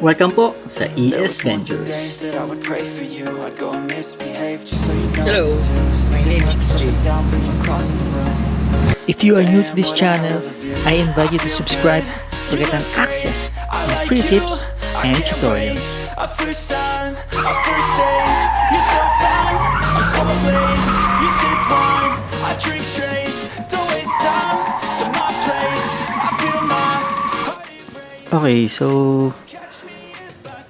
Welcome po sa ES Ventures. Hello, my name is TJ. If you are new to this channel, I invite you to subscribe to get an access to free tips and tutorials. Okay, so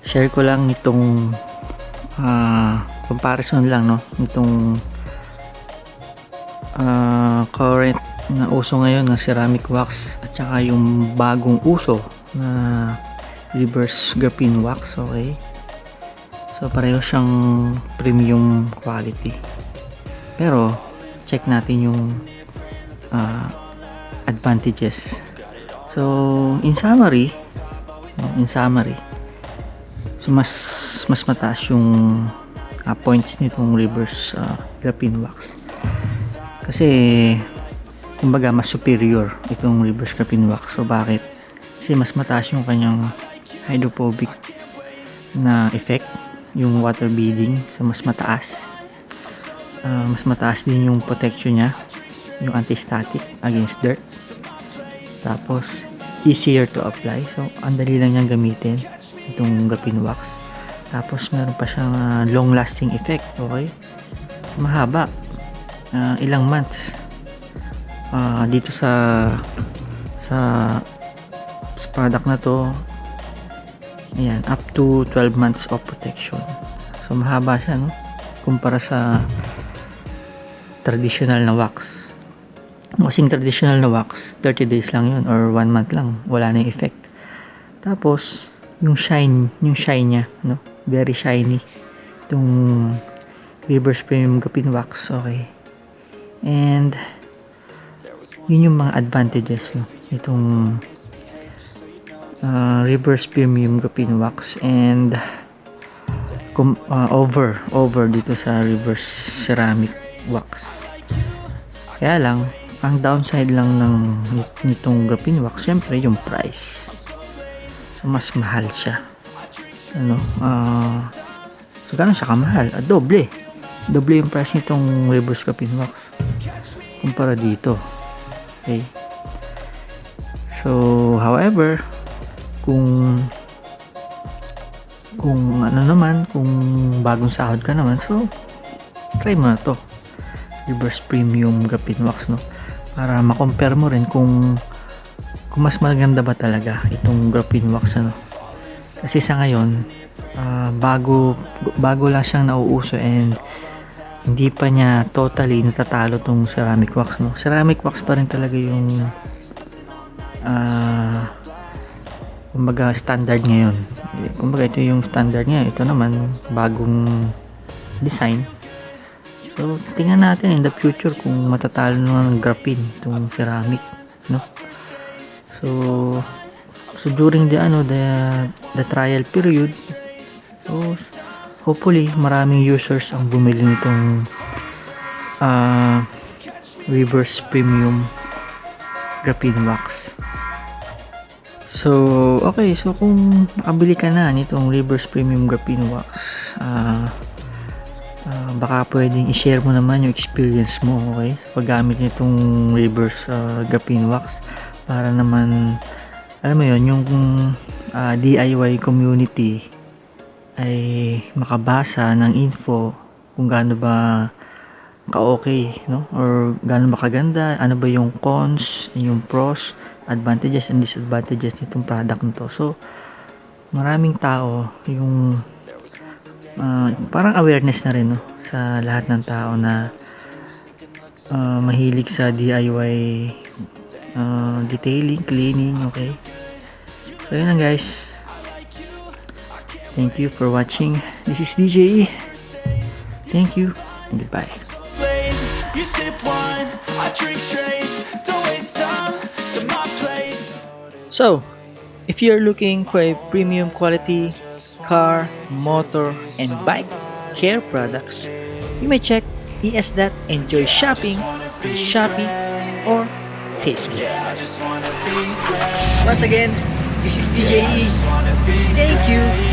share ko lang itong comparison lang, no, itong current na uso ngayon na ceramic wax at saka yung bagong uso na reverse graphene wax. Okay, so pareho siyang premium quality, pero check natin yung advantages. So in summary, so mas mataas yung points nitong reverse graphene wax kasi kumbaga mas superior itong reverse graphene wax. So bakit? Kasi mas mataas yung kanyang hydrophobic na effect, yung water beading, so mas mataas. Mas mataas din yung protection niya, yung anti-static against dirt. Tapos easier to apply, so ang dali lang niyang gamitin itong graphene wax. Tapos meron pa siyang long lasting effect. Okay, mahaba, ilang months dito sa product na to. Ayan, up to 12 months of protection. So mahaba siya, no, kumpara sa traditional na wax. Kasing traditional na wax 30 days lang yun or 1 month lang, wala na yung effect. Tapos yung shine niya, no, very shiny itong reverse premium graphene wax. Okay, and yun yung mga advantages, no, itong reverse premium graphene wax and over dito sa reverse ceramic wax. Kaya lang ang downside lang nitong graphene wax, syempre yung price. So mas mahal siya, ano, so gano'n siya kamahal? Doble yung price nitong reverse graphene wax kumpara dito. Okay, so however, kung ano naman, kung bagong sahod ka naman, so try mo na to, reverse premium graphene wax, no, para ma-compare mo rin kung mas maganda ba talaga itong graphene wax, ano. Kasi sa ngayon, bago lang siyang nauuso and hindi pa niya totally natatalo tong ceramic wax, no. Ceramic wax pa rin talaga yung kumbaga standard ngayon. Kumbaga ito yung standard niya, ito naman bagong design. So, tingnan natin in the future kung matatalo naman ng graphene itong ceramic, no? So during the trial period, so hopefully maraming users ang bumili nitong reverse premium graphene wax. So, okay, so kung nakabili ka na nitong reverse premium graphene wax, baka pwedeng i-share mo naman yung experience mo, okay, sa paggamit nitong reverse graphene wax, para naman, alam mo yun, yung DIY community ay makabasa ng info kung gaano ba ka-okay, no, or gaano ba kaganda, ano ba yung cons, yung pros, advantages and disadvantages nitong product nito. So maraming tao yung parang awareness na rin, no, sa lahat ng tao na mahilig sa DIY detailing, cleaning. Okay, so yun lang guys, thank you for watching. This is DJ, thank you and goodbye. So, if you're looking for a premium quality car, motor, and bike care products, you may check ES.Enjoy Shopping on Shopee or Facebook. Once again, This is DJE. Thank you.